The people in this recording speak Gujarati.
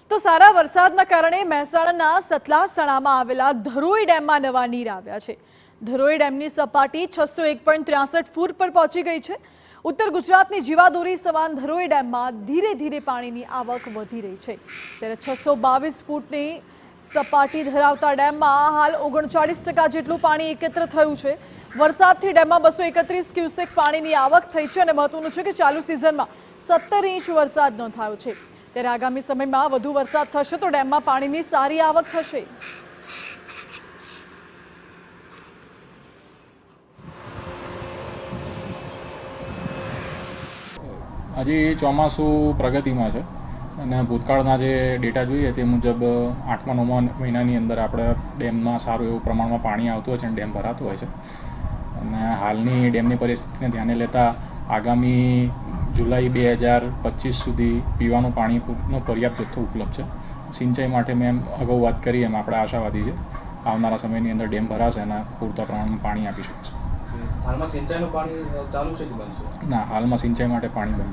તો સારા વરસાદના કારણે મહેસાણાના સતલાસણામાં આવેલા ધરોઈ ડેમમાં નવા નીર આવ્યા છે। ધરોઈ ડેમની સપાટી 601.63 ફૂટ પર પહોંચી ગઈ છે। ઉત્તર ગુજરાતની જીવાદોરી સમાન ધરોઈ ડેમમાં ધીરે ધીરે પાણીની આવક વધી રહી છે। ત્યારે 622 ફૂટની સપાટી ધરાવતા ડેમમાં હાલ 39% જેટલું પાણી એકત્ર થયું છે। વરસાદથી ડેમમાં 231 ક્યુસેક પાણીની આવક થઈ છે અને મહત્વનું છે કે ચાલુ સિઝનમાં 17 ઇંચ વરસાદ નોંધાયો છે। ત્યારે આગામી સમયમાં વધુ વરસાદ થશે તો ડેમમાં પાણીની સારી આવક થશે। હજી ચોમાસું પ્રગતિમાં છે અને ભૂતકાળના જે ડેટા જોઈએ તે મુજબ 8મા 9મા મહિનાની અંદર આપણે ડેમમાં સારું એવું પ્રમાણમાં પાણી આવતું હોય છે અને ડેમ ભરાતું હોય છે અને હાલની ડેમની પરિસ્થિતિને ધ્યાને લેતા આગામી જુલાઈ 2025 સુધી પીવાનું પાણીનો પર્યાપ્ત જથ્થો ઉપલબ્ધ છે। સિંચાઈ માટે મેં અગાઉ વાત કરી એમ આપણે આશાવાદી છે આવનારા સમયની અંદર ડેમ ભરાશે અને પૂરતા પ્રમાણમાં પાણી આપી શકશે। હાલમાં સિંચાઈનું પાણી ચાલુ છે કે બંધ છે? ના, હાલમાં સિંચાઈ માટે પાણી બંધ